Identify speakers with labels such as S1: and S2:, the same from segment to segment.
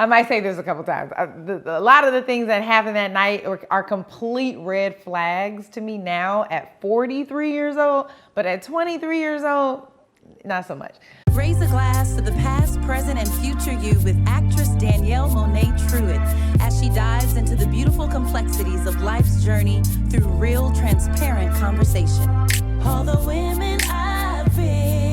S1: I might say this a couple times. A lot of the things that happened that night are complete red flags to me now at 43 years old, but at 23 years old, not so much.
S2: Raise a glass to the past, present, and future you with actress Danielle Moné Truitt as she dives into the beautiful complexities of life's journey through real, transparent conversation. All the women I've been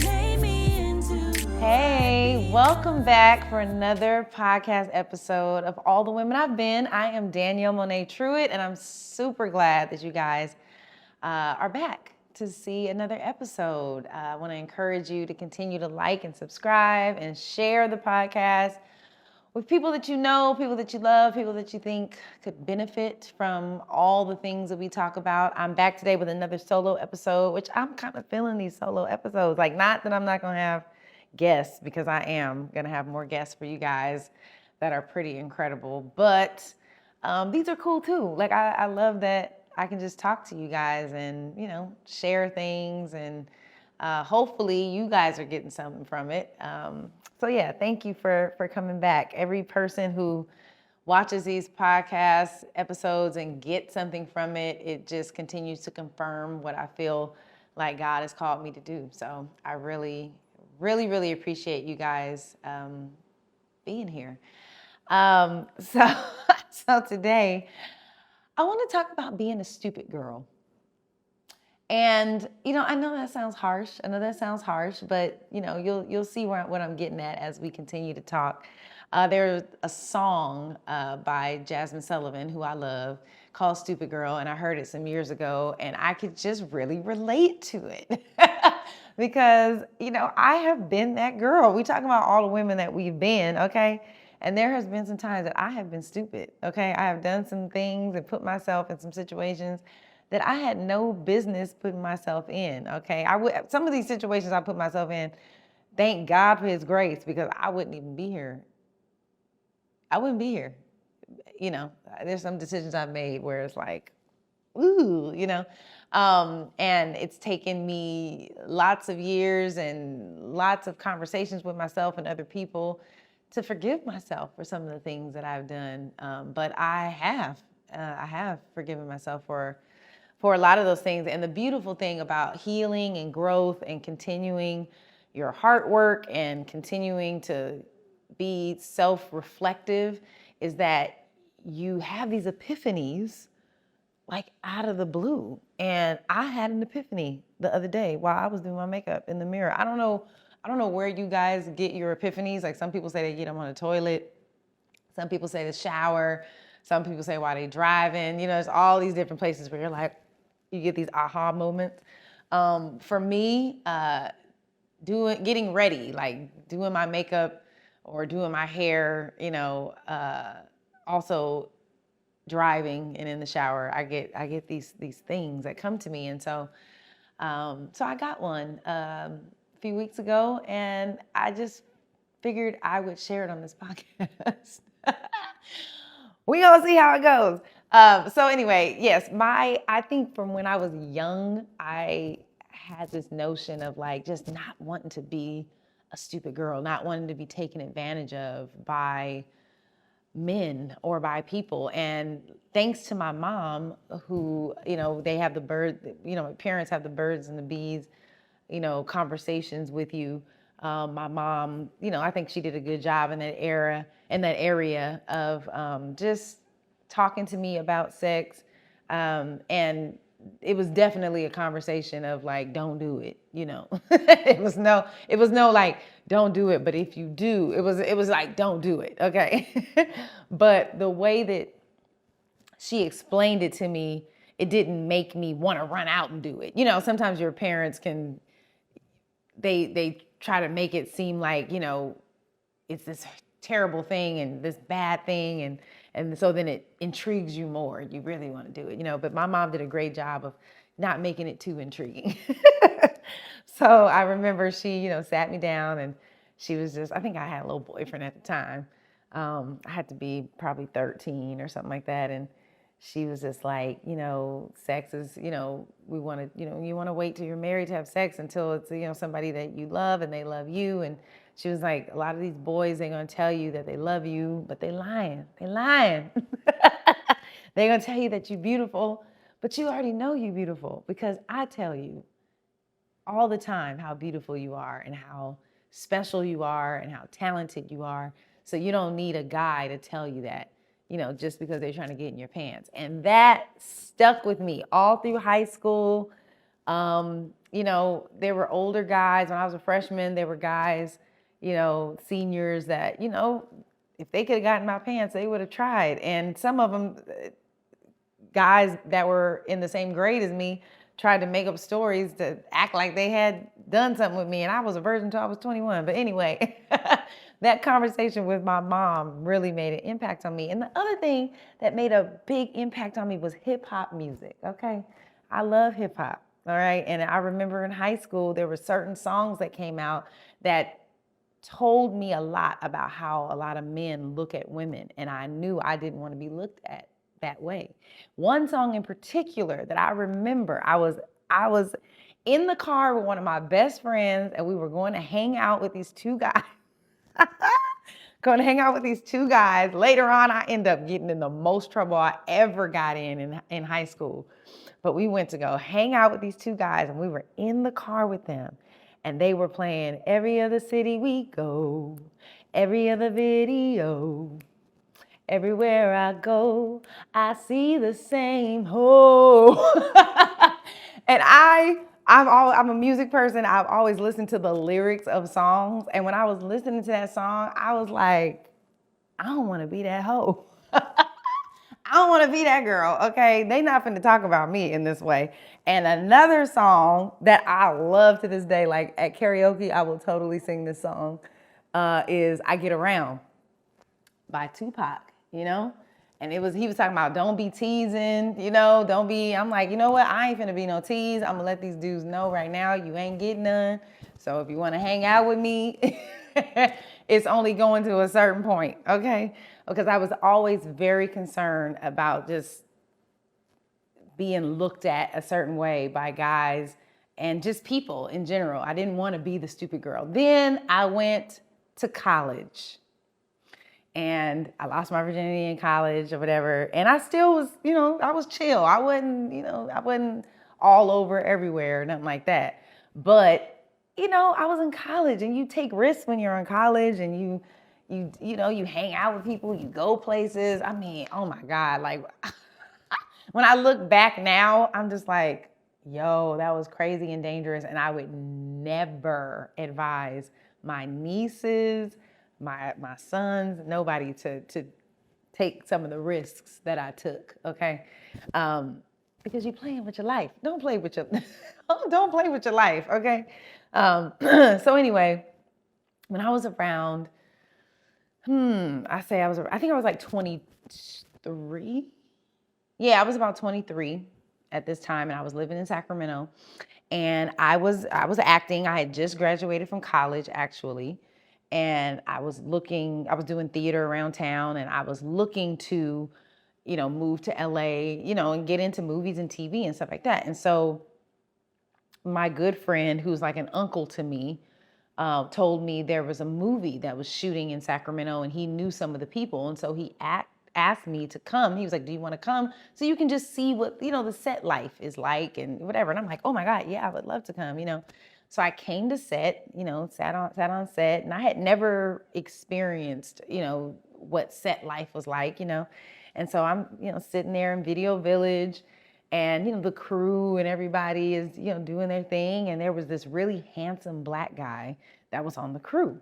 S2: made me into.
S1: Hey, welcome back for another podcast episode of All the Women I've Been. I am Danielle Moné Truitt, and I'm super glad that you guys are back to see another episode. I want to encourage you to continue to like and subscribe and share the podcast with people that you know, people that you love, people that you think could benefit from all the things that we talk about. I'm back today with another solo episode, which I'm kind of feeling these solo episodes. Like, not that I'm not going to have guests, because I am going to have more guests for you guys that are pretty incredible. But these are cool too. Like, I love that I can just talk to you guys and, you know, share things, and hopefully you guys are getting something from it. So yeah, thank you for coming back. Every person who watches these podcast episodes and gets something from it, it just continues to confirm what I feel like God has called me to do. So I really, really, really appreciate you guys being here. So today, I want to talk about being a stupid girl. And, you know, I know that sounds harsh. But, you know, you'll see what I'm getting at as we continue to talk. There's a song by Jasmine Sullivan, who I love, called Stupid Girl. And I heard it some years ago, and I could just really relate to it. Because, you know, I have been that girl. We talk about all the women that we've been, okay? And there has been some times that I have been stupid, okay? I have done some things and put myself in some situations that I had no business putting myself in, okay? Some of these situations I put myself in, thank God for his grace, because I wouldn't even be here. I wouldn't be here. You know, there's some decisions I've made where it's like, ooh, you know? And it's taken me lots of years and lots of conversations with myself and other people to forgive myself for some of the things that I've done. But I have forgiven myself for a lot of those things. And the beautiful thing about healing and growth and continuing your heart work and continuing to be self-reflective is that you have these epiphanies like out of the blue. And I had an epiphany the other day while I was doing my makeup in the mirror. I don't know where you guys get your epiphanies. Like, some people say they get them on the toilet. Some people say the shower. Some people say while they driving. You know, there's all these different places where you're like, you get these aha moments. For me, getting ready, like doing my makeup or doing my hair, you know, also driving and in the shower, I get these things that come to me. And so I got one few weeks ago, and I just figured I would share it on this podcast. We gonna see how it goes. So anyway, yes, I think from when I was young, I had this notion of like just not wanting to be a stupid girl, not wanting to be taken advantage of by men or by people. And thanks to my mom, who, you know, they have the bird, you know, my parents have the birds and the bees, you know, conversations with you. My mom, you know, I think she did a good job in that area of just talking to me about sex. And it was definitely a conversation of like, don't do it, you know. It was no like, don't do it, but if you do, it was like, don't do it, okay? But the way that she explained it to me, it didn't make me want to run out and do it. You know, sometimes your parents they try to make it seem like, you know, it's this terrible thing and this bad thing, and so then it intrigues you more. You really want to do it, you know. But my mom did a great job of not making it too intriguing. So I remember she, you know, sat me down, and she was just, I think I had a little boyfriend at the time. I had to be probably 13 or something like that, and she was just like, you know, sex is, you know, we want to, you know, you want to wait till you're married to have sex until it's, you know, somebody that you love and they love you. And She was like, a lot of these boys, they're going to tell you that they love you, but they lying. They lying. They're going to tell you that you're beautiful, but you already know you're beautiful because I tell you all the time how beautiful you are and how special you are and how talented you are. So you don't need a guy to tell you that, just because they're trying to get in your pants. And that stuck with me all through high school. There were older guys. When I was a freshman, there were guys, seniors that, if they could have gotten my pants, they would have tried. And some of them, guys that were in the same grade as me, tried to make up stories to act like they had done something with me. And I was a virgin until I was 21. But anyway, that conversation with my mom really made an impact on me. And the other thing that made a big impact on me was hip hop music. Okay. I love hip hop. All right. And I remember in high school, there were certain songs that came out that told me a lot about how a lot of men look at women. And I knew I didn't want to be looked at that way. One song in particular that I remember, I was in the car with one of my best friends, and we were going to hang out with these two guys. Later on, I end up getting in the most trouble I ever got in high school. But we went to go hang out with these two guys, and we were in the car with them. And they were playing Every Other City We Go, Every Other Video. Everywhere I go, I see the same hoe. And I'm a music person. I've always listened to the lyrics of songs. And when I was listening to that song, I was like, I don't want to be that hoe. I don't want to be that girl, okay? They not finna talk about me in this way. And another song that I love to this day, like at karaoke, I will totally sing this song, is I Get Around by Tupac, And he was talking about don't be teasing, don't be, I'm like, you know what? I ain't finna be no tease. I'm gonna let these dudes know right now you ain't getting none. So if you wanna hang out with me, it's only going to a certain point, okay? Because I was always very concerned about just being looked at a certain way by guys and just people in general. I didn't want to be the stupid girl. Then I went to college. And I lost my virginity in college or whatever. And I still was, I was chill. I wasn't all over everywhere, nothing like that. But, I was in college, and you take risks when you're in college, and you hang out with people, you go places. I mean, oh my God. Like when I look back now, I'm just like, yo, that was crazy and dangerous. And I would never advise my nieces, my sons, nobody to take some of the risks that I took, okay? Because you're playing with your life. Don't play with your life, okay? So anyway, when I was around, I think I was like 23. Yeah, I was about 23 at this time, and I was living in Sacramento, and I was acting. I had just graduated from college, actually. And I was doing theater around town, and I was looking to, move to LA, and get into movies and TV and stuff like that. And so my good friend, who's like an uncle to me, told me there was a movie that was shooting in Sacramento, and he knew some of the people. And so he asked me to come. He was like, do you want to come? So you can just see what, the set life is like and whatever. And I'm like, oh my God, yeah, I would love to come, So I came to set, sat on set, and I had never experienced, what set life was like, And so I'm, sitting there in Video Village, and, the crew and everybody is, doing their thing. And there was this really handsome black guy that was on the crew.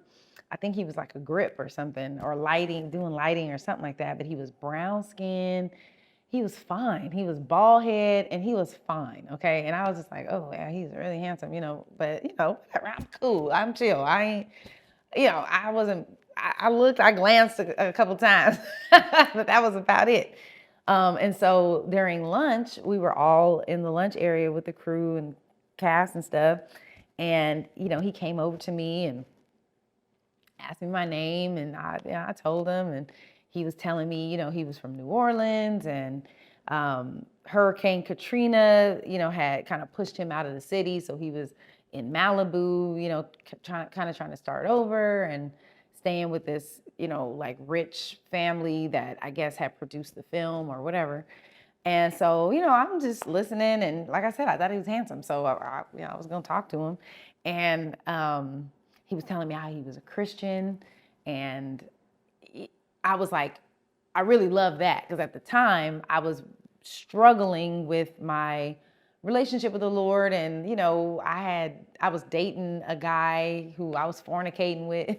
S1: I think he was like a grip or something, or doing lighting or something like that. But he was brown skinned. He was fine. He was bald head, and he was fine, okay? And I was just like, oh, yeah, he's really handsome, But, whatever, I'm cool. I'm chill. I ain't, I glanced a couple times, but that was about it. And so during lunch, we were all in the lunch area with the crew and cast and stuff. And, he came over to me and asked me my name, and I told him, and he was telling me, he was from New Orleans, and Hurricane Katrina, had kind of pushed him out of the city. So he was in Malibu, trying to start over and staying with this, like rich family that I guess had produced the film or whatever. And so, I'm just listening, and like I said, I thought he was handsome, so I was gonna talk to him, and he was telling me how he was a Christian, and I was like, I really love that, because at the time I was struggling with my relationship with the Lord, and I was dating a guy who I was fornicating with.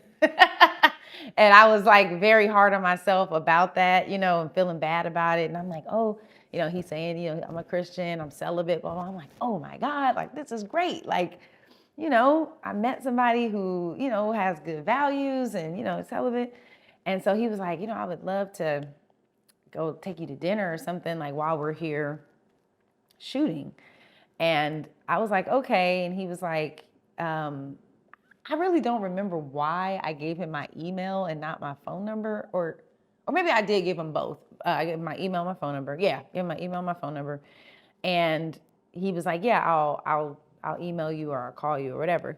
S1: And I was like very hard on myself about that, and feeling bad about it. And I'm like, oh, he's saying, I'm a Christian, I'm celibate, blah, blah. I'm like, oh my God, like this is great. Like, I met somebody who, has good values and, is celibate. And so he was like, I would love to go take you to dinner or something, like while we're here shooting. And I was like, okay. And he was like, I really don't remember why I gave him my email and not my phone number, or maybe I did give him both. I gave him my email, my phone number. Yeah, give him my email, my phone number. And he was like, yeah, I'll email you or I'll call you or whatever,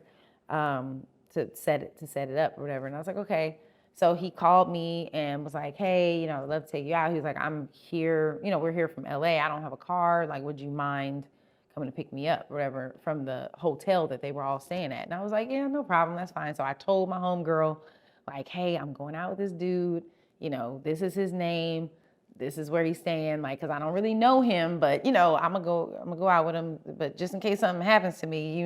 S1: to set it up or whatever. And I was like, okay. So he called me and was like, hey, I'd love to take you out. He was like, I'm here, we're here from LA. I don't have a car. Like, would you mind coming to pick me up or whatever from the hotel that they were all staying at? And I was like, yeah, no problem. That's fine. So I told my homegirl, like, hey, I'm going out with this dude. This is his name. This is where he's staying. Like, cause I don't really know him, but I'm gonna go out with him. But just in case something happens to me,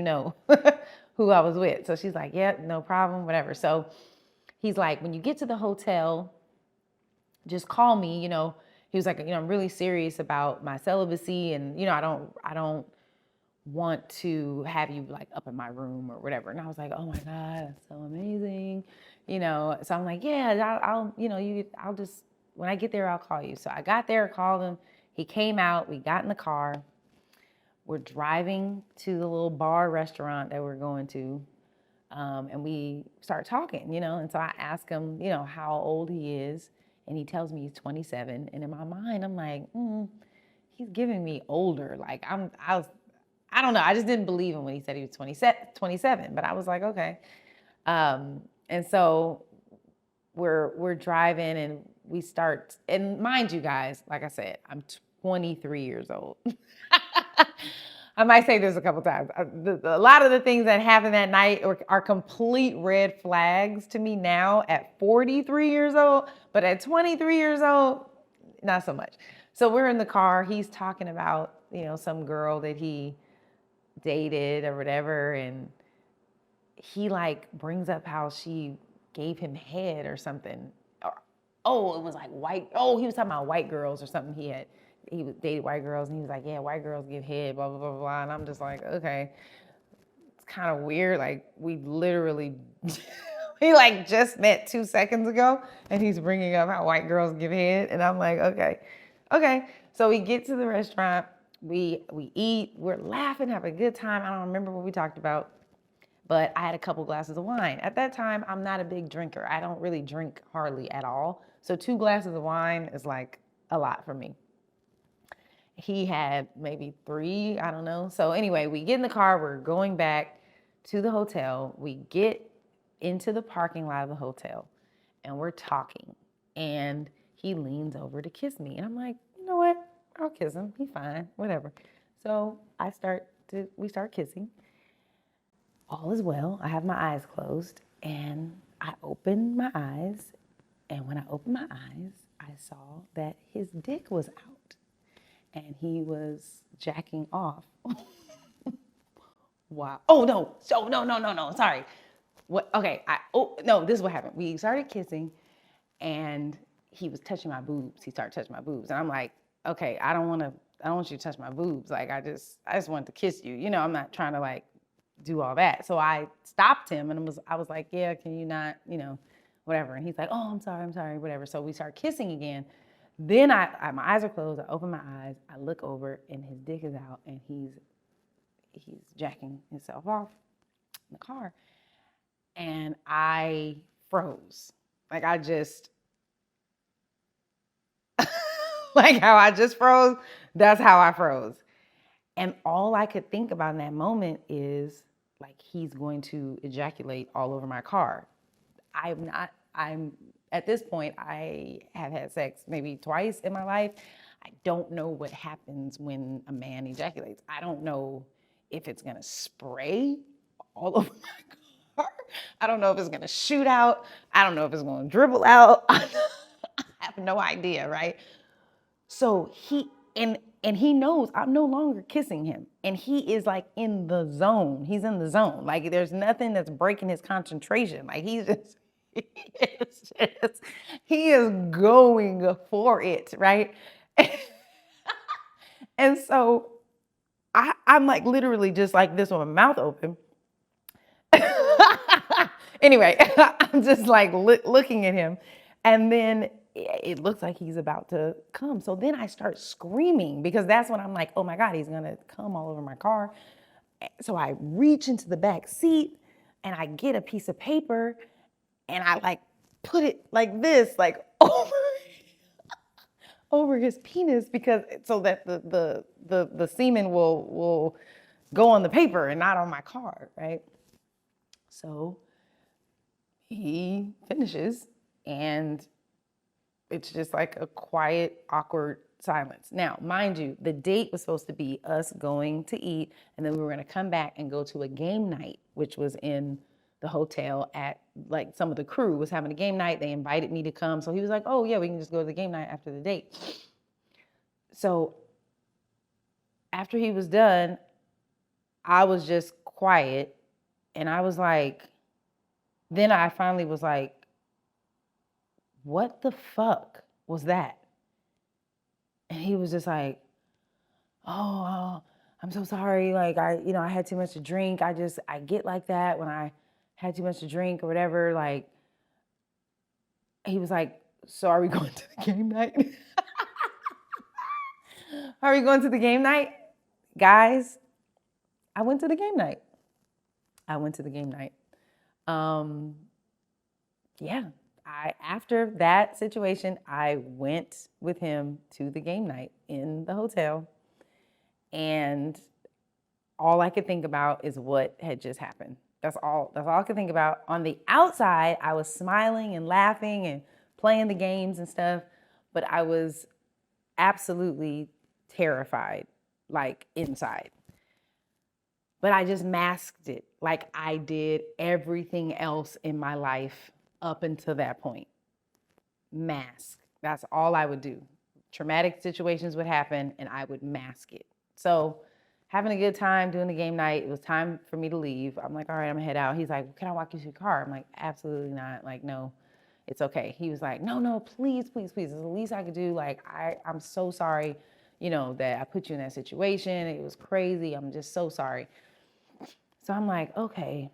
S1: who I was with. So she's like, yeah, no problem, whatever. So he's like, when you get to the hotel, just call me. He was like, I'm really serious about my celibacy, and I don't want to have you like up in my room or whatever. And I was like, oh my God, that's so amazing. So I'm like, yeah, I'll just, when I get there, I'll call you. So I got there, called him. He came out, we got in the car. We're driving to the little bar restaurant that we're going to. And we start talking, and so I ask him, how old he is. And he tells me he's 27. And in my mind, I'm like, he's giving me older. Like I don't know. I just didn't believe him when he said he was 27, but I was like, okay. And so we're driving and we start, and mind you guys, like I said, I'm 23 years old. I might say this a couple times. A lot of the things that happened that night are complete red flags to me now at 43 years old, but at 23 years old, not so much. So we're in the car. He's talking about, some girl that he dated or whatever, and he like brings up how she gave him head or something. It was like white. Oh, he was talking about white girls or something. He dated white girls, and he was like, yeah, white girls give head, blah, blah, blah, blah. And I'm just like, okay, it's kind of weird. Like, we literally, we like just met 2 seconds ago, and he's bringing up how white girls give head. And I'm like, okay. So we get to the restaurant, we eat, we're laughing, have a good time. I don't remember what we talked about, but I had a couple glasses of wine. At that time, I'm not a big drinker. I don't really drink hardly at all. So 2 glasses of wine is like a lot for me. He had maybe 3, I don't know. So anyway, we get in the car, we're going back to the hotel. We get into the parking lot of the hotel and we're talking, and he leans over to kiss me. And I'm like, you know what? I'll kiss him. He's fine, whatever. So we start kissing. All is well. I have my eyes closed, and I opened my eyes. And when I opened my eyes, I saw that his dick was out. And he was jacking off. Wow. Oh, no. So, no. Sorry. What? Okay. No, this is what happened. We started kissing, and he was touching my boobs. He started touching my boobs. And I'm like, okay, I don't want you to touch my boobs. Like, I just wanted to kiss you. I'm not trying to like do all that. So I stopped him, and I was like, yeah, can you not, whatever. And he's like, oh, I'm sorry, whatever. So we start kissing again. Then my eyes are closed. I open my eyes. I look over, and his dick is out, and he's jacking himself off in the car. And I froze. Like, I just, like how I just froze, that's how I froze. And all I could think about in that moment is, like he's going to ejaculate all over my car. I'm at this point, I have had sex maybe twice in my life. I don't know what happens when a man ejaculates. I don't know if it's gonna spray all over my car. I don't know if it's gonna shoot out. I don't know if it's gonna dribble out. I have no idea, right? So and he knows I'm no longer kissing him. And he is like in the zone. He's in the zone. Like there's nothing that's breaking his concentration. Like he is going for it, right? And so I'm like literally just like this with my mouth open. Anyway, I'm just like looking at him. And then it looks like he's about to come. So then I start screaming because that's when I'm like, oh my God, he's gonna come all over my car. So I reach into the back seat and I get a piece of paper and I like put it like this, like over his penis because so that the semen will go on the paper and not on my car, right? So he finishes and it's just like a quiet, awkward silence. Now, mind you, the date was supposed to be us going to eat, and then we were going to come back and go to a game night, which was in the hotel at like some of the crew was having a game night. They invited me to come. So he was like, oh, yeah, we can just go to the game night after the date. So after he was done, I was just quiet. And I was like, then I finally was like, what the fuck was that? And he was just like, oh, I'm so sorry. Like I had too much to drink. I get like that when I had too much to drink or whatever. Like, he was like, so are we going to the game night? Are we going to the game night? Guys, I went to the game night. Yeah. After that situation, I went with him to the game night in the hotel. And all I could think about is what had just happened. That's all I could think about. On the outside, I was smiling and laughing and playing the games and stuff, but I was absolutely terrified, like inside. But I just masked it like I did everything else in my life up until that point. Mask. That's all I would do. Traumatic situations would happen and I would mask it. So having a good time doing the game night, it was time for me to leave. I'm like, all right, I'm gonna head out. He's like, can I walk you to your car? I'm like, absolutely not. Like, no, it's okay. He was like, no, please, please, please. It's the least I could do. Like, I'm so sorry, that I put you in that situation. It was crazy. I'm just so sorry. So I'm like, okay,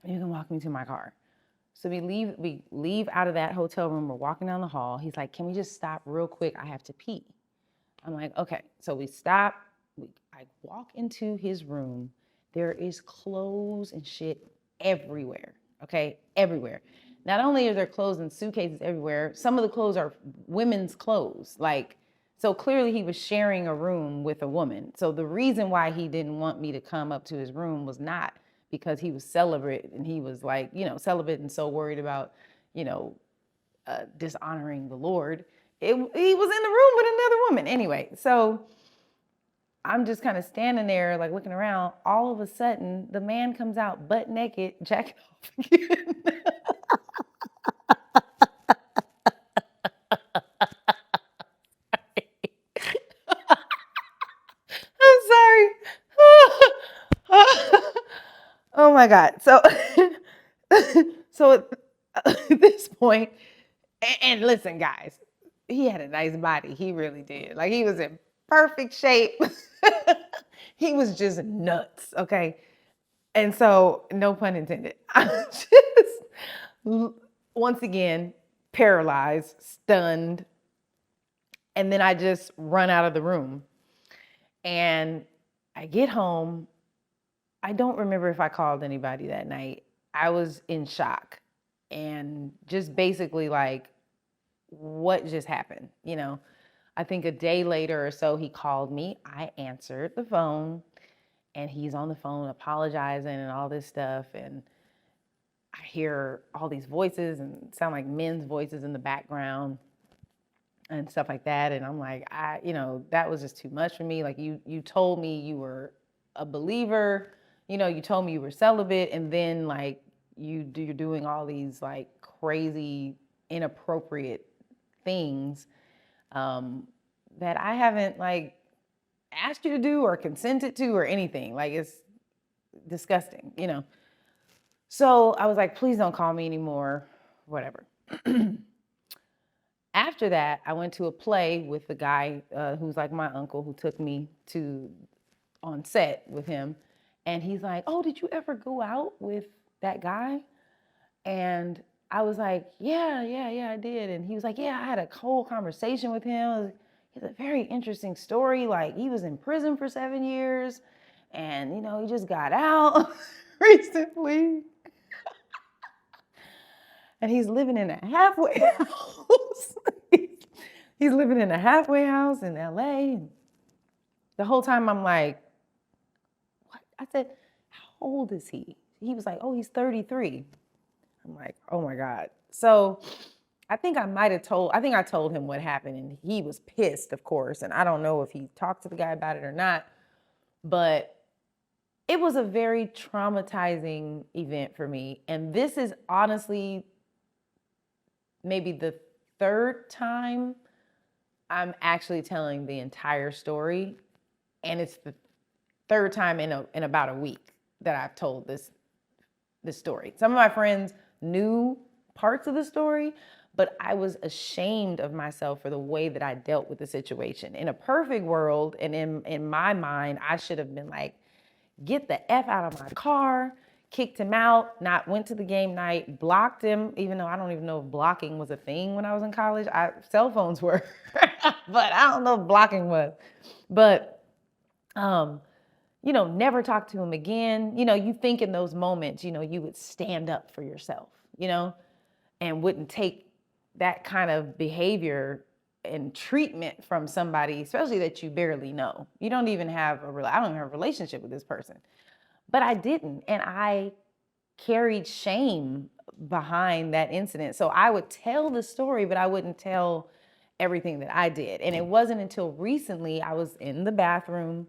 S1: you can walk me to my car. So we leave out of that hotel room. We're walking down the hall. He's like, can we just stop real quick? I have to pee. I'm like, okay. So we stop. I walk into his room. There is clothes and shit everywhere. Okay, everywhere. Not only are there clothes and suitcases everywhere, some of the clothes are women's clothes. Like, so clearly he was sharing a room with a woman. So the reason why he didn't want me to come up to his room was not because he was celibate and he was like, celibate and so worried about, dishonoring the Lord. He was in the room with another woman. Anyway, so I'm just kind of standing there, like looking around. All of a sudden, the man comes out butt naked, jacking off again. I'm sorry. Oh my God. So, at this point, and listen, guys, he had a nice body. He really did. Like, he was in perfect shape. He was just nuts, okay? And so, no pun intended. I'm just, once again, paralyzed, stunned. And then I just run out of the room. And I get home. I don't remember if I called anybody that night. I was in shock and just basically like, what just happened? I think a day later or so, he called me. I answered the phone and he's on the phone apologizing and all this stuff. And I hear all these voices and sound like men's voices in the background and stuff like that. And I'm like, that was just too much for me. Like you told me you were a believer, you told me you were celibate, and then like you're doing all these like crazy, inappropriate things that I haven't like asked you to do or consented to or anything. Like it's disgusting. So I was like, please don't call me anymore, whatever. After that, I went to a play with the guy who's like my uncle, who took me on set with him. And he's like, oh, did you ever go out with that guy? And I was like, yeah, I did. And he was like, yeah, I had a whole conversation with him. It's a very interesting story. Like, he was in prison for 7 years and, he just got out recently. And he's living in a halfway house. He's living in a halfway house in LA. The whole time I'm like, what? I said, how old is he? He was like, oh, he's 33. I'm like, oh my God. So I think I told him what happened, and he was pissed, of course. And I don't know if he talked to the guy about it or not, but it was a very traumatizing event for me. And this is honestly maybe the third time I'm actually telling the entire story. And it's the third time in about a week that I've told this story. Some of my friends knew parts of the story, but I was ashamed of myself for the way that I dealt with the situation. In a perfect world, and in my mind, I should have been like, get the F out of my car, kicked him out, went to the game night, blocked him, even though I don't even know if blocking was a thing when I was in college. Cell phones were, but I don't know if blocking was. But, never talk to him again. You think in those moments, you would stand up for yourself, and wouldn't take that kind of behavior and treatment from somebody, especially that you barely know. You don't even have I don't even have a relationship with this person. But I didn't, and I carried shame behind that incident. So I would tell the story, but I wouldn't tell everything that I did. And it wasn't until recently I was in the bathroom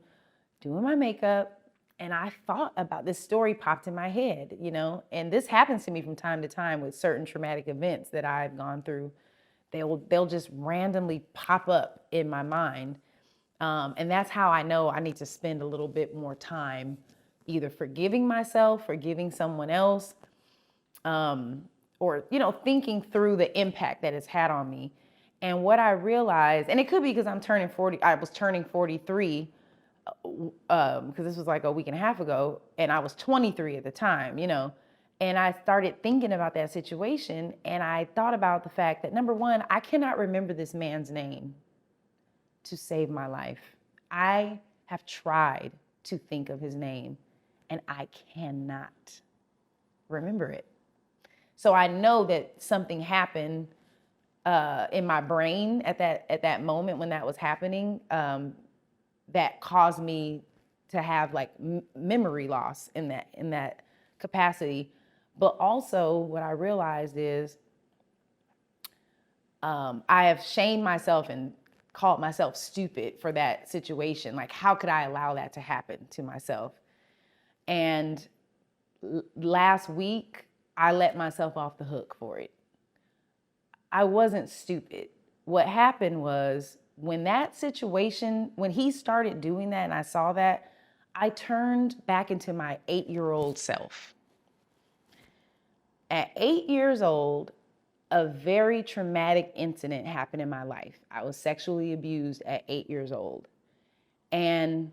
S1: doing my makeup, and I thought about this story popped in my head, and this happens to me from time to time with certain traumatic events that I've gone through. They'll just randomly pop up in my mind. And that's how I know I need to spend a little bit more time either forgiving myself, forgiving someone else, or, thinking through the impact that it's had on me. And what I realized, and it could be because I was turning 43, because this was like a week and a half ago, and I was 23 at the time, and I started thinking about that situation, and I thought about the fact that, number one, I cannot remember this man's name to save my life. I have tried to think of his name, and I cannot remember it. So I know that something happened in my brain at that moment when that was happening, that caused me to have like memory loss in that capacity. But also what I realized is I have shamed myself and called myself stupid for that situation. Like, how could I allow that to happen to myself? And last week, I let myself off the hook for it. I wasn't stupid. What happened was when he started doing that and I saw that, I turned back into my 8-year-old self. At 8 years old, a very traumatic incident happened in my life. I was sexually abused at 8 years old. And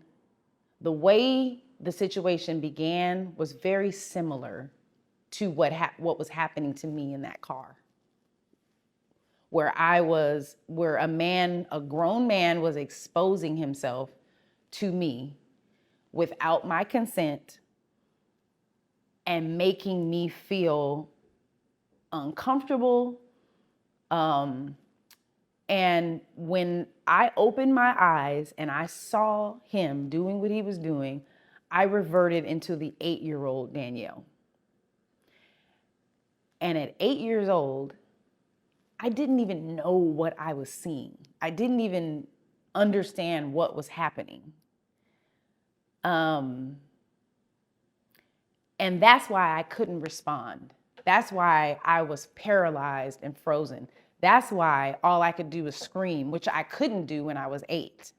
S1: the way the situation began was very similar to what was happening to me in that car. Where a grown man was exposing himself to me without my consent and making me feel uncomfortable. And when I opened my eyes and I saw him doing what he was doing, I reverted into the 8-year-old Danielle. And at 8 years old, I didn't even know what I was seeing. I didn't even understand what was happening. And that's why I couldn't respond. That's why I was paralyzed and frozen. That's why all I could do was scream, which I couldn't do when I was 8.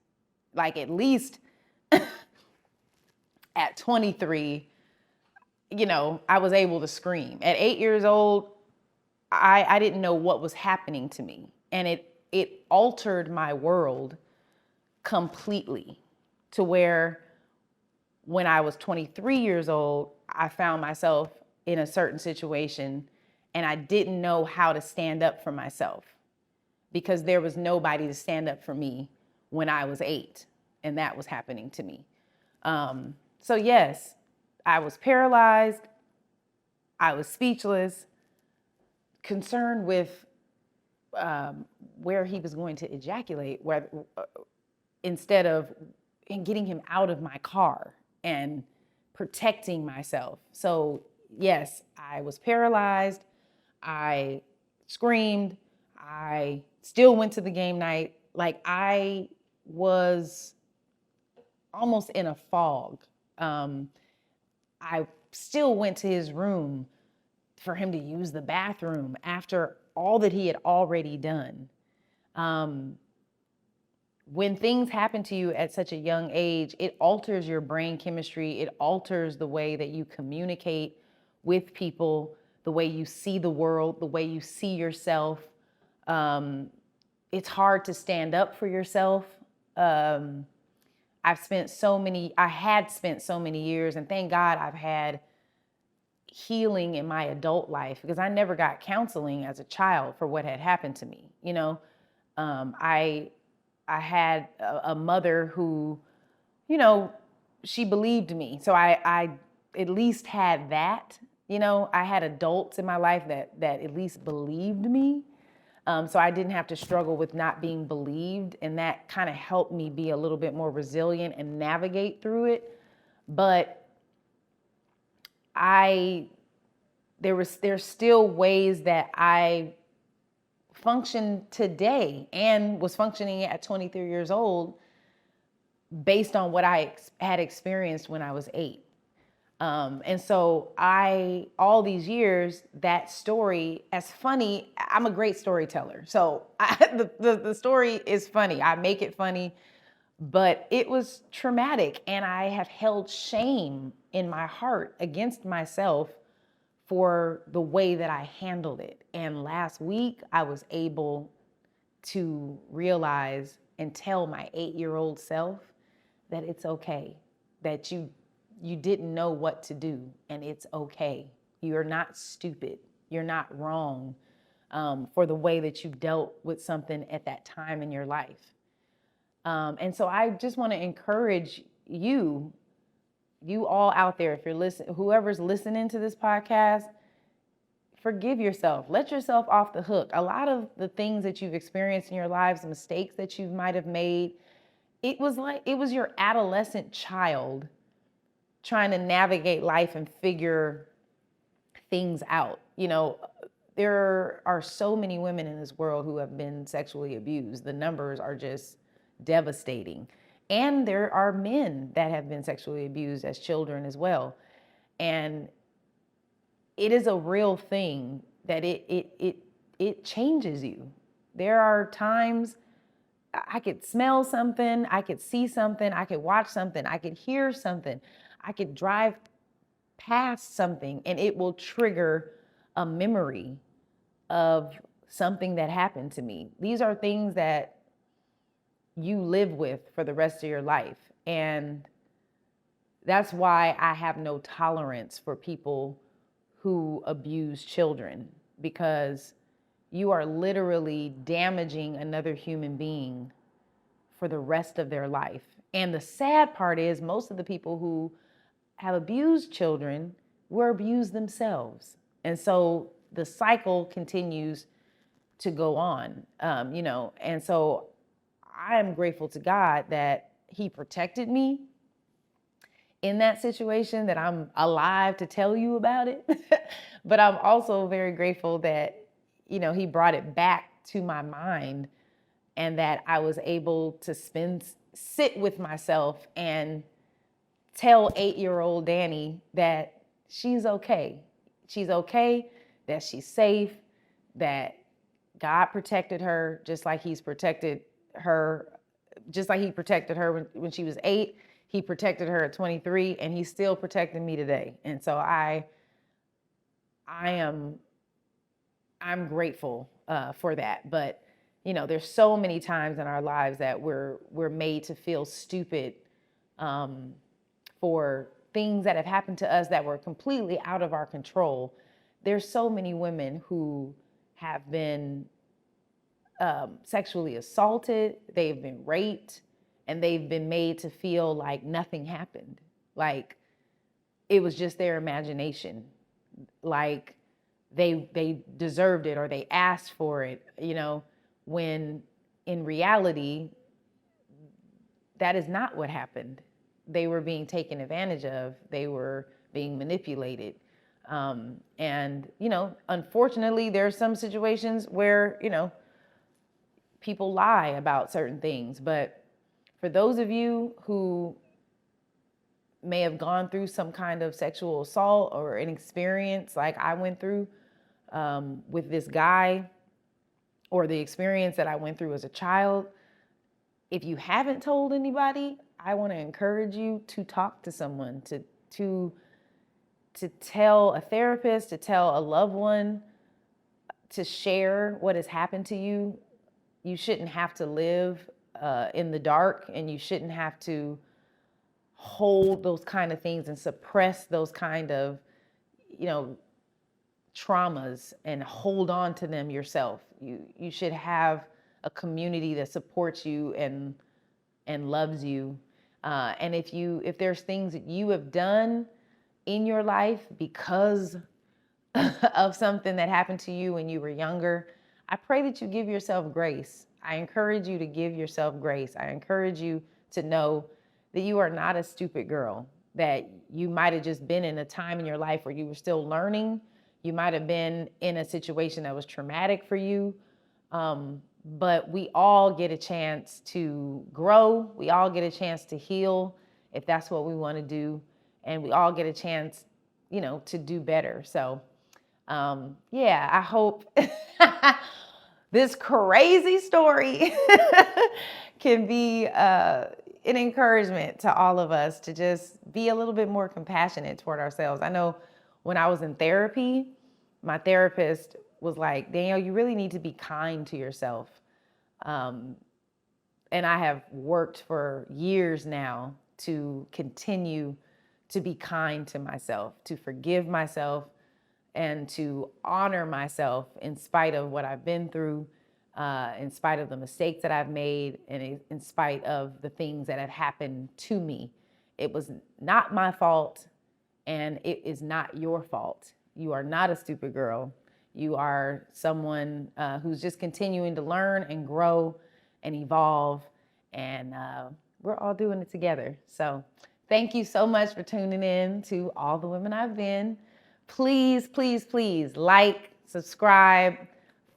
S1: Like, at least at 23, I was able to scream. At 8 years old, I didn't know what was happening to me. And it altered my world completely, to where when I was 23 years old, I found myself in a certain situation and I didn't know how to stand up for myself, because there was nobody to stand up for me when I was 8, and that was happening to me. So yes, I was paralyzed. I was speechless, concerned with where he was going to ejaculate, instead of getting him out of my car and protecting myself. So yes, I was paralyzed. I screamed. I still went to the game night. Like, I was almost in a fog. I still went to his room for him to use the bathroom after all that he had already done. When things happen to you at such a young age, it alters your brain chemistry. It alters the way that you communicate with people, the way you see the world, the way you see yourself. It's hard to stand up for yourself. I had spent so many years, and thank God I've had healing in my adult life, because I never got counseling as a child for what had happened to me. I had a mother who, she believed me. So I at least had that. I had adults in my life that at least believed me. So I didn't have to struggle with not being believed, and that kind of helped me be a little bit more resilient and navigate through it. But there's still ways that I function today and was functioning at 23 years old based on what I had experienced when I was 8. And so all these years, that story, as funny, I'm a great storyteller. So the story is funny. I make it funny, but it was traumatic. And I have held shame in my heart against myself for the way that I handled it. And last week, I was able to realize and tell my 8-year-old self that it's okay, that you didn't know what to do, and it's okay. You're not stupid. You're not wrong for the way that you dealt with something at that time in your life. And so I just want to encourage you all out there, if you're listening, whoever's listening to this podcast, forgive yourself. Let yourself off the hook. A lot of the things that you've experienced in your lives, the mistakes that you might have made, it was your adolescent child trying to navigate life and figure things out. There are so many women in this world who have been sexually abused. The numbers are just devastating. And there are men that have been sexually abused as children as well. And it is a real thing that it changes you. There are times I could smell something, I could see something, I could watch something, I could hear something, I could drive past something, and it will trigger a memory of something that happened to me. These are things that you live with for the rest of your life. And that's why I have no tolerance for people who abuse children, because you are literally damaging another human being for the rest of their life. And the sad part is, most of the people who have abused children were abused themselves. And so the cycle continues to go on, and so I am grateful to God that He protected me in that situation that I'm alive to tell you about it. But I'm also very grateful that, he brought it back to my mind, and that I was able to sit with myself and tell 8-year-old Danny that she's okay. She's okay, that she's safe, that God protected her just like he protected her when she was 8. He protected her at 23, and he's still protecting me today. And so I'm grateful for that. But there's so many times in our lives that we're made to feel stupid for things that have happened to us that were completely out of our control. There's so many women who have been sexually assaulted, they've been raped, and they've been made to feel like nothing happened, like it was just their imagination, like they deserved it or they asked for it, when in reality, that is not what happened. They were being taken advantage of. They were being manipulated. And, unfortunately, there are some situations where, people lie about certain things. But for those of you who may have gone through some kind of sexual assault or an experience like I went through with this guy, or the experience that I went through as a child, if you haven't told anybody, I want to encourage you to talk to someone, to tell a therapist, to tell a loved one, to share what has happened to you. You shouldn't have to live in the dark, and you shouldn't have to hold those kind of things and suppress those kind of, traumas and hold on to them yourself. You should have a community that supports you and loves you. And if there's things that you have done in your life because of something that happened to you when you were younger, I pray that you give yourself grace. I encourage you to give yourself grace. I encourage you to know that you are not a stupid girl, that you might have just been in a time in your life where you were still learning. You might have been in a situation that was traumatic for you. But we all get a chance to grow. We all get a chance to heal if that's what we want to do. And we all get a chance, to do better. So, I hope this crazy story can be an encouragement to all of us to just be a little bit more compassionate toward ourselves. I know when I was in therapy, my therapist was like, Danielle, you really need to be kind to yourself. And I have worked for years now to continue to be kind to myself, to forgive myself, and to honor myself in spite of what I've been through, in spite of the mistakes that I've made, and in spite of the things that have happened to me. It was not my fault, and it is not your fault. You are not a stupid girl. You are someone who's just continuing to learn and grow and evolve, and we're all doing it together. So thank you so much for tuning in to All the Women I've Been. Please, please, please like, subscribe,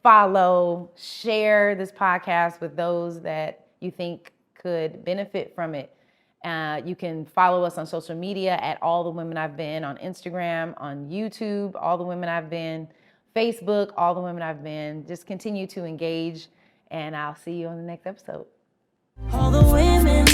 S1: follow, share this podcast with those that you think could benefit from it. You can follow us on social media at All the Women I've Been, on Instagram, on YouTube, All the Women I've Been, Facebook, All the Women I've Been. Just continue to engage, and I'll see you on the next episode.
S2: All the women